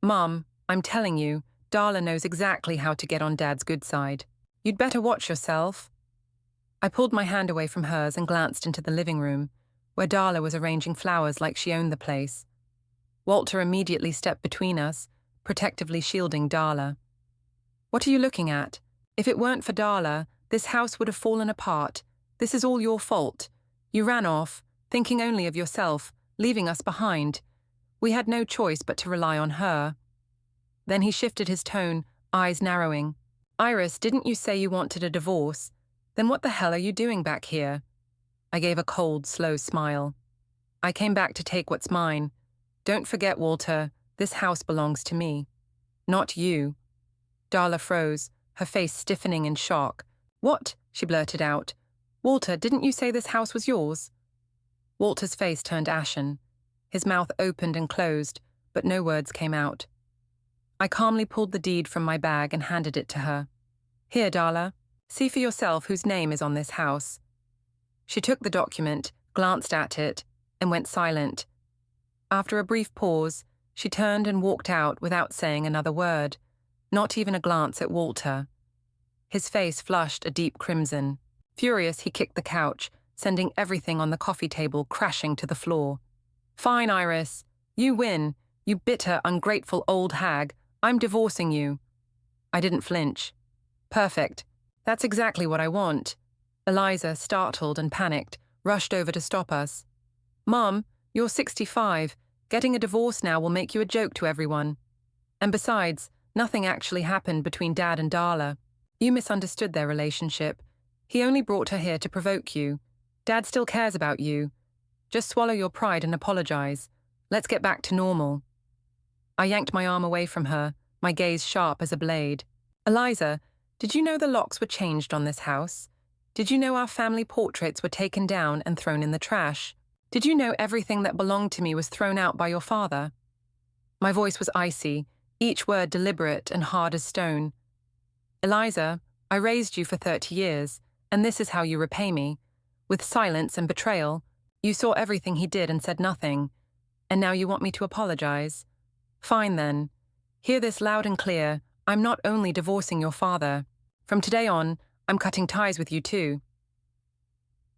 "Mum, I'm telling you, Darla knows exactly how to get on Dad's good side. You'd better watch yourself." I pulled my hand away from hers and glanced into the living room, where Darla was arranging flowers like she owned the place. Walter immediately stepped between us, protectively shielding Darla. "What are you looking at? If it weren't for Darla, this house would have fallen apart. This is all your fault. You ran off, thinking only of yourself, leaving us behind. We had no choice but to rely on her." Then he shifted his tone, eyes narrowing. "Iris, didn't you say you wanted a divorce? Then what the hell are you doing back here?" I gave a cold, slow smile. "I came back to take what's mine. Don't forget, Walter, this house belongs to me. Not you." Darla froze, her face stiffening in shock. "What?" she blurted out. "Walter, didn't you say this house was yours?" Walter's face turned ashen. His mouth opened and closed, but no words came out. I calmly pulled the deed from my bag and handed it to her. "Here, Darla. See for yourself whose name is on this house." She took the document, glanced at it, and went silent. After a brief pause, she turned and walked out without saying another word, not even a glance at Walter. His face flushed a deep crimson. Furious, he kicked the couch, sending everything on the coffee table crashing to the floor. "Fine, Iris. You win. You bitter, ungrateful old hag. I'm divorcing you." I didn't flinch. "Perfect. That's exactly what I want." Eliza, startled and panicked, rushed over to stop us. "Mum, you're 65. Getting a divorce now will make you a joke to everyone. And besides, nothing actually happened between Dad and Darla. You misunderstood their relationship. He only brought her here to provoke you. Dad still cares about you. Just swallow your pride and apologize. Let's get back to normal. I yanked my arm away from her, my gaze sharp as a blade. Eliza, did you know the locks were changed on this house? Did you know our family portraits were taken down and thrown in the trash? Did you know everything that belonged to me was thrown out by your father? My voice was icy, each word deliberate and hard as stone. Eliza, I raised you for 30 years, and this is how you repay me. With silence and betrayal. You saw everything he did and said nothing. And now you want me to apologize? Fine then. Hear this loud and clear. I'm not only divorcing your father. From today on, I'm cutting ties with you too.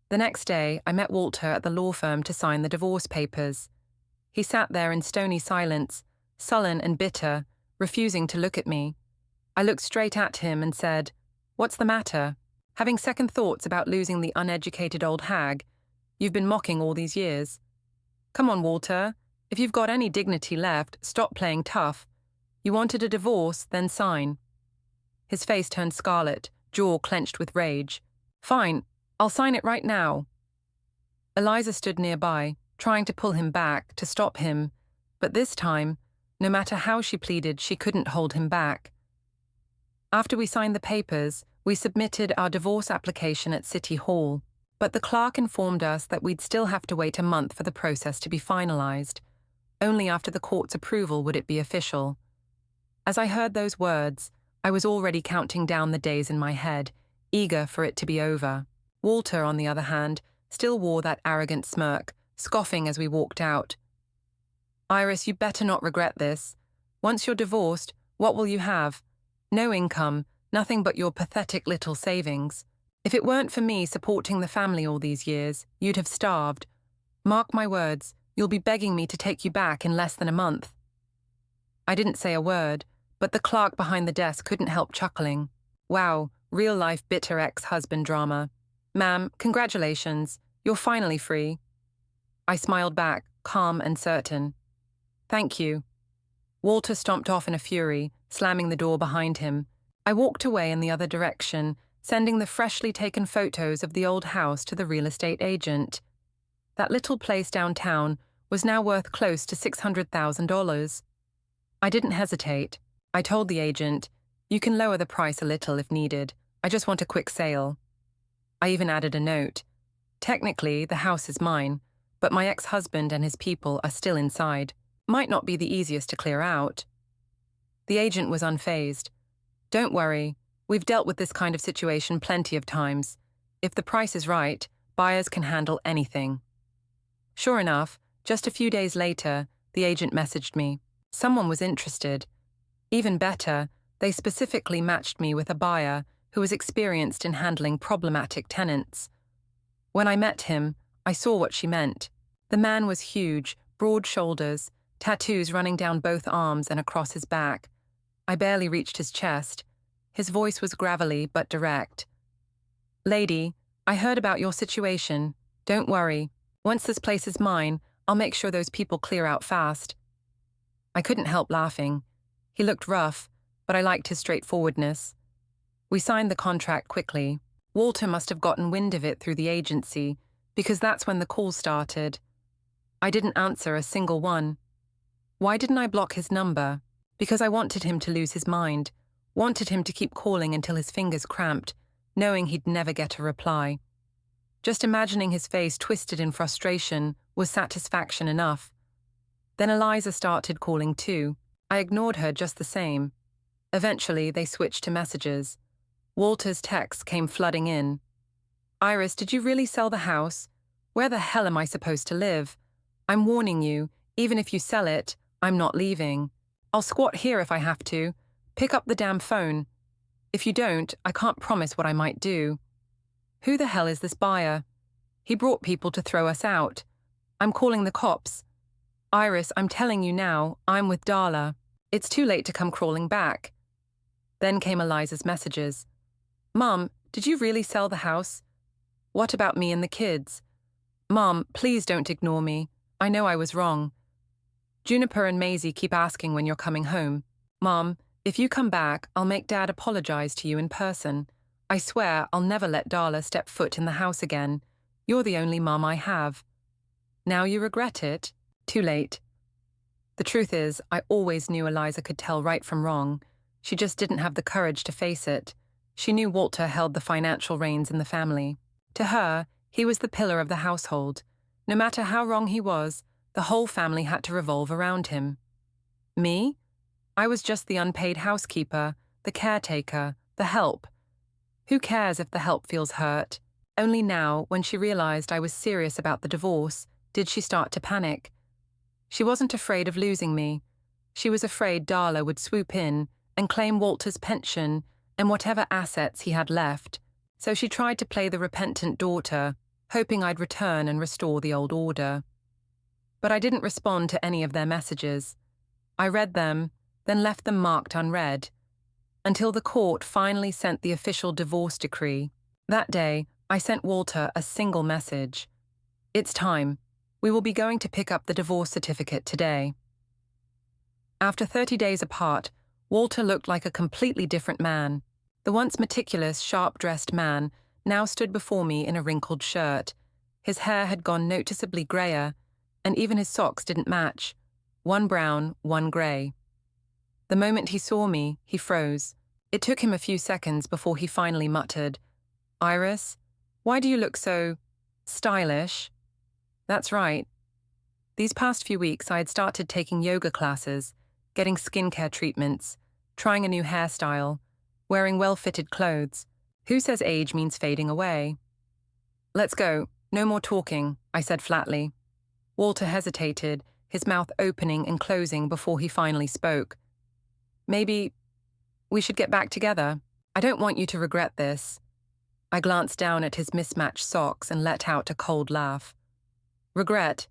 The next day, I met Walter at the law firm to sign the divorce papers. He sat there in stony silence, sullen and bitter, refusing to look at me. I looked straight at him and said, "What's the matter? Having second thoughts about losing the uneducated old hag you've been mocking all these years? Come on, Walter. If you've got any dignity left, stop playing tough. You wanted a divorce, then sign." His face turned scarlet, jaw clenched with rage. "Fine, I'll sign it right now." Eliza stood nearby, trying to pull him back, to stop him, but this time, no matter how she pleaded, she couldn't hold him back. After we signed the papers, we submitted our divorce application at City Hall, but the clerk informed us that we'd still have to wait a month for the process to be finalized. Only after the court's approval would it be official. As I heard those words, I was already counting down the days in my head, eager for it to be over. Walter, on the other hand, still wore that arrogant smirk, scoffing as we walked out. "Iris, you better not regret this. Once you're divorced, what will you have? No income, nothing but your pathetic little savings. If it weren't for me supporting the family all these years, you'd have starved. Mark my words, you'll be begging me to take you back in less than a month." I didn't say a word, but the clerk behind the desk couldn't help chuckling. Wow, real-life bitter ex-husband drama. "Ma'am, congratulations. You're finally free." I smiled back, calm and certain. "Thank you." Walter stomped off in a fury, slamming the door behind him. I walked away in the other direction, sending the freshly taken photos of the old house to the real estate agent. That little place downtown was now worth close to $600,000. I didn't hesitate. I told the agent, "You can lower the price a little if needed. I just want a quick sale." I even added a note. "Technically, the house is mine, but my ex-husband and his people are still inside. Might not be the easiest to clear out." The agent was unfazed. "Don't worry. We've dealt with this kind of situation plenty of times. If the price is right, buyers can handle anything." Sure enough, just a few days later, the agent messaged me. Someone was interested. Even better, they specifically matched me with a buyer who was experienced in handling problematic tenants. When I met him, I saw what she meant. The man was huge, broad shoulders, tattoos running down both arms and across his back. I barely reached his chest. His voice was gravelly but direct. "Lady, I heard about your situation. Don't worry. Once this place is mine, I'll make sure those people clear out fast." I couldn't help laughing. He looked rough, but I liked his straightforwardness. We signed the contract quickly. Walter must have gotten wind of it through the agency, because that's when the call started. I didn't answer a single one. Why didn't I block his number? Because I wanted him to lose his mind, wanted him to keep calling until his fingers cramped, knowing he'd never get a reply. Just imagining his face twisted in frustration was satisfaction enough. Then Eliza started calling too. I ignored her just the same. Eventually, they switched to messages. Walter's texts came flooding in. "Iris, did you really sell the house? Where the hell am I supposed to live? I'm warning you, even if you sell it, I'm not leaving. I'll squat here if I have to. Pick up the damn phone. If you don't, I can't promise what I might do. Who the hell is this buyer? He brought people to throw us out. I'm calling the cops. Iris, I'm telling you now, I'm with Darla. It's too late to come crawling back." Then came Eliza's messages. "Mom, did you really sell the house? What about me and the kids? Mom, please don't ignore me. I know I was wrong. Juniper and Maisie keep asking when you're coming home. Mom, If you come back, I'll make Dad apologize to you in person. I swear I'll never let Darla step foot in the house again. You're the only mum I have. Now you regret it? Too late. The truth is, I always knew Eliza could tell right from wrong. She just didn't have the courage to face it. She knew Walter held the financial reins in the family. To her, he was the pillar of the household. No matter how wrong he was, the whole family had to revolve around him. Me? I was just the unpaid housekeeper, the caretaker, the help. Who cares if the help feels hurt? Only now, when she realized I was serious about the divorce, did she start to panic. She wasn't afraid of losing me. She was afraid Darla would swoop in and claim Walter's pension and whatever assets he had left. So she tried to play the repentant daughter, hoping I'd return and restore the old order. But I didn't respond to any of their messages. I read them, then left them marked unread, until the court finally sent the official divorce decree. That day, I sent Walter a single message. It's time. We will be going to pick up the divorce certificate today. After 30 days apart, Walter looked like a completely different man. The once meticulous, sharp-dressed man now stood before me in a wrinkled shirt. His hair had gone noticeably grayer, and even his socks didn't match. One brown, one grey. The moment he saw me, he froze. It took him a few seconds before he finally muttered, "Iris, why do you look so stylish?" That's right. These past few weeks I had started taking yoga classes, getting skincare treatments, trying a new hairstyle, wearing well-fitted clothes. Who says age means fading away? Let's go. No more talking, I said flatly. Walter hesitated, his mouth opening and closing before he finally spoke. Maybe we should get back together. I don't want you to regret this. I glanced down at his mismatched socks and let out a cold laugh. Regret?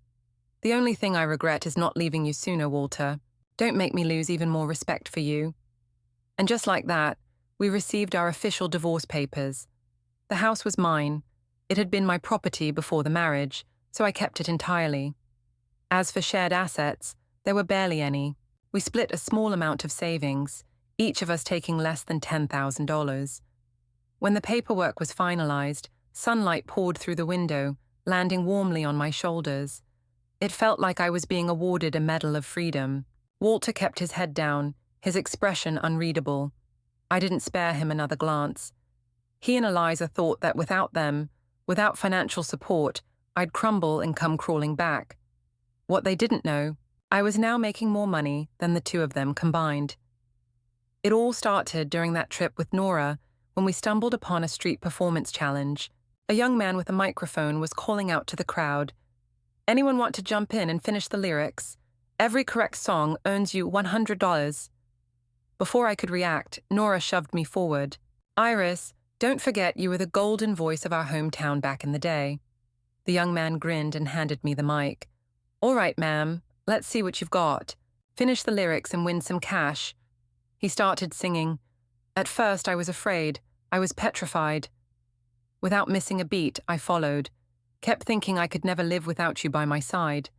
The only thing I regret is not leaving you sooner, Walter. Don't make me lose even more respect for you. And just like that, we received our official divorce papers. The house was mine. It had been my property before the marriage, so I kept it entirely. As for shared assets, there were barely any. We split a small amount of savings, each of us taking less than $10,000. When the paperwork was finalized, sunlight poured through the window, landing warmly on my shoulders. It felt like I was being awarded a medal of freedom. Walter kept his head down, his expression unreadable. I didn't spare him another glance. He and Eliza thought that without them, without financial support, I'd crumble and come crawling back. What they didn't know, I was now making more money than the two of them combined. It all started during that trip with Nora when we stumbled upon a street performance challenge. A young man with a microphone was calling out to the crowd, "Anyone want to jump in and finish the lyrics? Every correct song earns you $100. Before I could react, Nora shoved me forward. "Iris, don't forget you were the golden voice of our hometown back in the day." The young man grinned and handed me the mic. "All right, ma'am, let's see what you've got. Finish the lyrics and win some cash." He started singing. At first I was afraid. I was petrified. Without missing a beat, I followed, kept thinking I could never live without you by my side.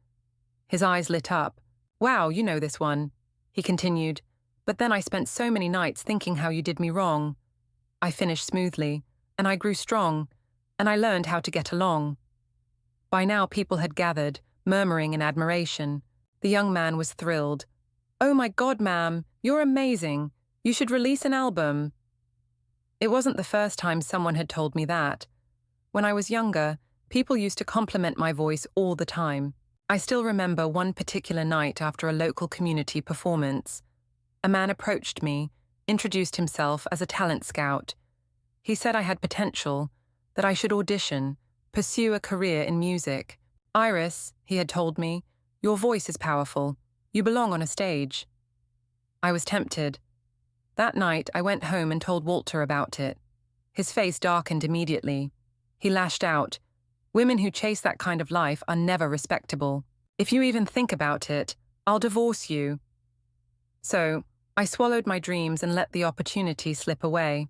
His eyes lit up. "Wow, you know this one," he continued. "But then I spent so many nights thinking how you did me wrong." I finished smoothly, and I grew strong, and I learned how to get along. By now people had gathered, murmuring in admiration. The young man was thrilled. "Oh my God, ma'am, you're amazing. You should release an album." It wasn't the first time someone had told me that. When I was younger, people used to compliment my voice all the time. I still remember one particular night after a local community performance. A man approached me, introduced himself as a talent scout. He said I had potential, that I should audition, pursue a career in music. "Iris," he had told me, "your voice is powerful. You belong on a stage." I was tempted. That night, I went home and told Walter about it. His face darkened immediately. He lashed out. "Women who chase that kind of life are never respectable. If you even think about it, I'll divorce you." So, I swallowed my dreams and let the opportunity slip away.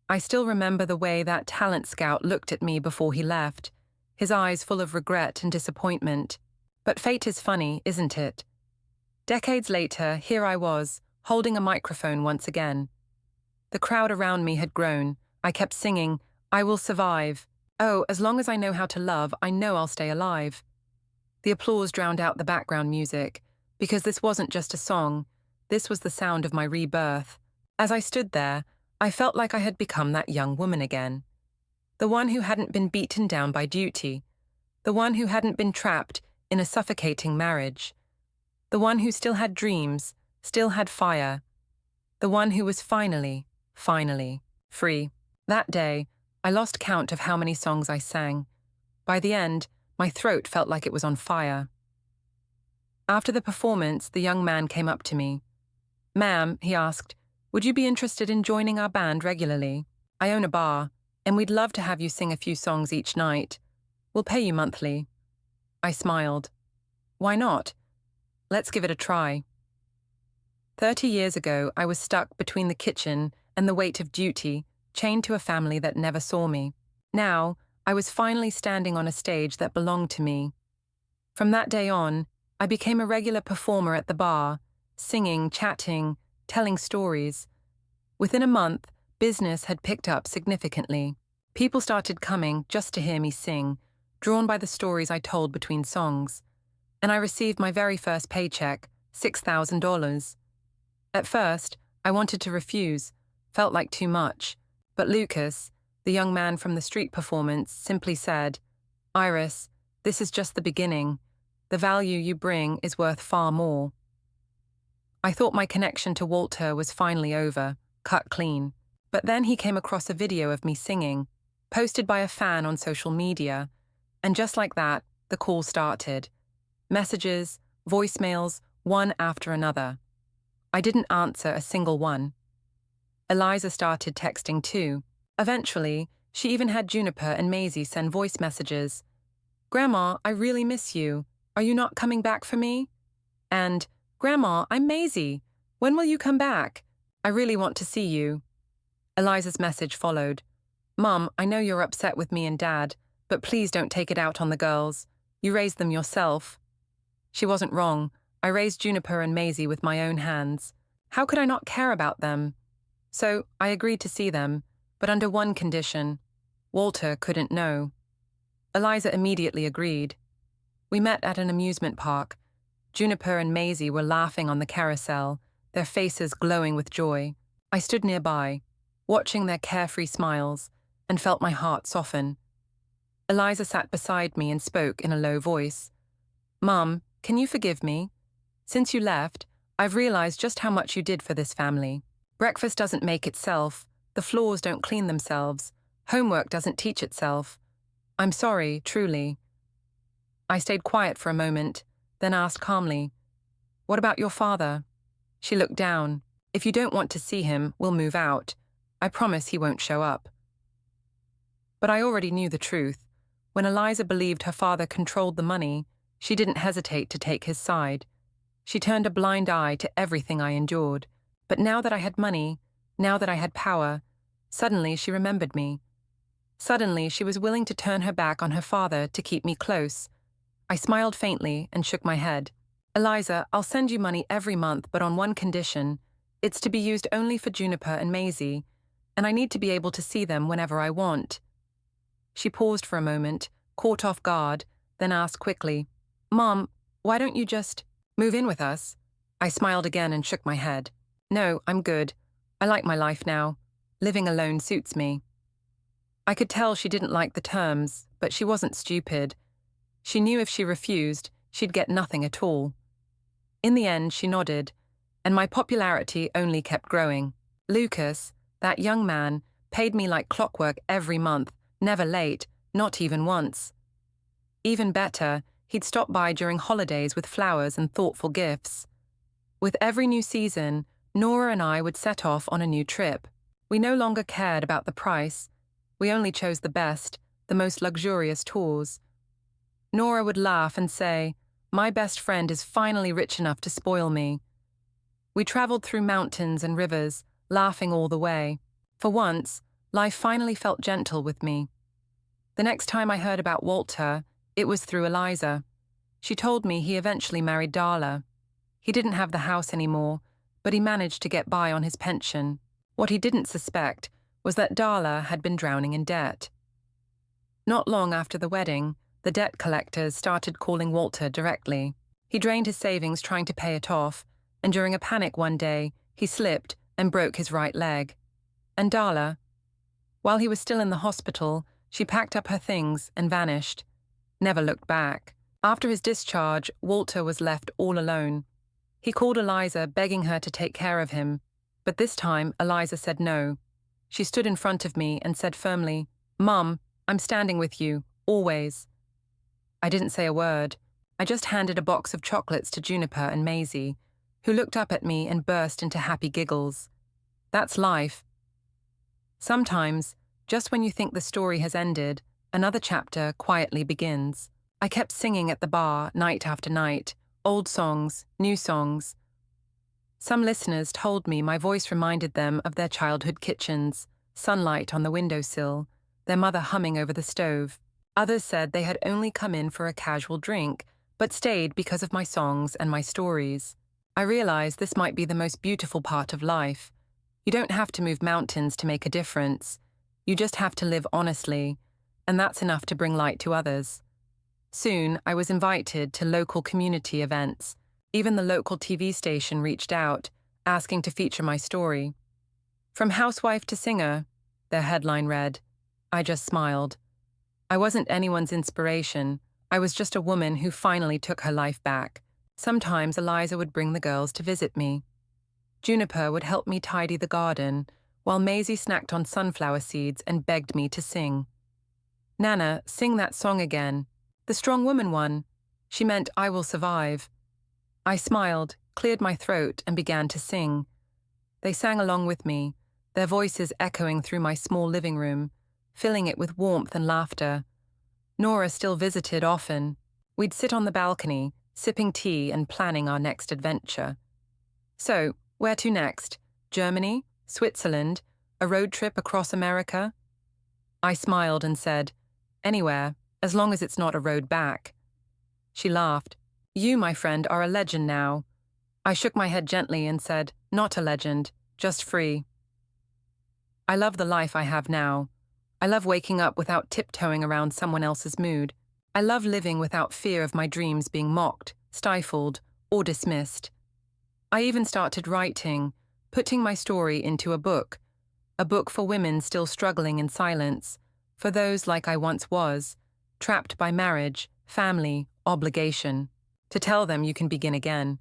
I still remember the way that talent scout looked at me before he left, his eyes full of regret and disappointment. But fate is funny, isn't it? Decades later, here I was, holding a microphone once again. The crowd around me had grown. I kept singing, "I will survive. Oh, as long as I know how to love, I know I'll stay alive." The applause drowned out the background music, because this wasn't just a song, this was the sound of my rebirth. As I stood there, I felt like I had become that young woman again. The one who hadn't been beaten down by duty. The one who hadn't been trapped in a suffocating marriage. The one who still had dreams, still had fire. The one who was finally free. That day, I lost count of how many songs I sang. By the end, my throat felt like it was on fire. After the performance, the young man came up to me. "Ma'am," he asked, "would you be interested in joining our band regularly? I own a bar, and we'd love to have you sing a few songs each night. We'll pay you monthly." I smiled. "Why not? Let's give it a try." 30 years ago, I was stuck between the kitchen and the weight of duty, chained to a family that never saw me. Now, I was finally standing on a stage that belonged to me. From that day on, I became a regular performer at the bar, singing, chatting, telling stories. Within a month, business had picked up significantly. People started coming just to hear me sing, drawn by the stories I told between songs. And I received my very first paycheck, $6,000. At first, I wanted to refuse, felt like too much. But Lucas, the young man from the street performance, simply said, "Iris, this is just the beginning. The value you bring is worth far more." I thought my connection to Walter was finally over, cut clean. But then he came across a video of me singing, posted by a fan on social media. And just like that, the call started. Messages, voicemails, one after another. I didn't answer a single one. Eliza started texting too. Eventually, she even had Juniper and Maisie send voice messages. "Grandma, I really miss you. Are you not coming back for me?" And, "Grandma, I'm Maisie. When will you come back? I really want to see you." Eliza's message followed. "Mum, I know you're upset with me and Dad, but please don't take it out on the girls. You raised them yourself." She wasn't wrong. I raised Juniper and Maisie with my own hands. How could I not care about them? So I agreed to see them, but under one condition. Walter couldn't know. Eliza immediately agreed. We met at an amusement park. Juniper and Maisie were laughing on the carousel, their faces glowing with joy. I stood nearby, watching their carefree smiles, and felt my heart soften. Eliza sat beside me and spoke in a low voice. "Mum, can you forgive me? Since you left, I've realized just how much you did for this family. Breakfast doesn't make itself, the floors don't clean themselves, homework doesn't teach itself. I'm sorry, truly." I stayed quiet for a moment, then asked calmly, "What about your father?" She looked down. "If you don't want to see him, we'll move out. I promise he won't show up." But I already knew the truth. When Eliza believed her father controlled the money, she didn't hesitate to take his side. She turned a blind eye to everything I endured. But now that I had money, now that I had power, suddenly she remembered me. Suddenly she was willing to turn her back on her father to keep me close. I smiled faintly and shook my head. "Eliza, I'll send you money every month, but on one condition. It's to be used only for Juniper and Maisie, and I need to be able to see them whenever I want." She paused for a moment, caught off guard, then asked quickly, "Mom, why don't you just move in with us?" I smiled again and shook my head. "No, I'm good. I like my life now. Living alone suits me." I could tell she didn't like the terms, but she wasn't stupid. She knew if she refused, she'd get nothing at all. In the end, she nodded, and my popularity only kept growing. Lucas, that young man, paid me like clockwork every month, never late, not even once. Even better, he'd stop by during holidays with flowers and thoughtful gifts. With every new season, Nora and I would set off on a new trip. We no longer cared about the price. We only chose the best, the most luxurious tours. Nora would laugh and say, "My best friend is finally rich enough to spoil me." We traveled through mountains and rivers, laughing all the way. For once, life finally felt gentle with me. The next time I heard about Walter, it was through Eliza. She told me he eventually married Darla. He didn't have the house anymore, but he managed to get by on his pension. What he didn't suspect was that Darla had been drowning in debt. Not long after the wedding, the debt collectors started calling Walter directly. He drained his savings trying to pay it off, and during a panic one day, he slipped and broke his right leg. And Darla, while he was still in the hospital, she packed up her things and vanished, never looked back. After his discharge, Walter was left all alone. He called Eliza, begging her to take care of him, but this time Eliza said no. She stood in front of me and said firmly, "Mum, I'm standing with you, always." I didn't say a word. I just handed a box of chocolates to Juniper and Maisie, who looked up at me and burst into happy giggles. That's life. Sometimes, just when you think the story has ended, another chapter quietly begins. I kept singing at the bar night after night, old songs, new songs. Some listeners told me my voice reminded them of their childhood kitchens, sunlight on the windowsill, their mother humming over the stove. Others said they had only come in for a casual drink, but stayed because of my songs and my stories. I realized this might be the most beautiful part of life. You don't have to move mountains to make a difference. You just have to live honestly, and that's enough to bring light to others. Soon, I was invited to local community events. Even the local TV station reached out, asking to feature my story. "From housewife to singer," their headline read. I just smiled. I wasn't anyone's inspiration. I was just a woman who finally took her life back. Sometimes Eliza would bring the girls to visit me. Juniper would help me tidy the garden, while Maisie snacked on sunflower seeds and begged me to sing. "Nana, sing that song again. The strong woman one." She meant "I will survive." I smiled, cleared my throat, and began to sing. They sang along with me, their voices echoing through my small living room, filling it with warmth and laughter. Nora still visited often. We'd sit on the balcony, sipping tea and planning our next adventure. "So, where to next? Germany? Switzerland? A road trip across America?" I smiled and said, "Anywhere, as long as it's not a road back." She laughed. "You, my friend, are a legend now." I shook my head gently and said, "Not a legend, just free." I love the life I have now. I love waking up without tiptoeing around someone else's mood. I love living without fear of my dreams being mocked, stifled, or dismissed. I even started writing, putting my story into a book for women still struggling in silence, for those like I once was, trapped by marriage, family, obligation, to tell them you can begin again.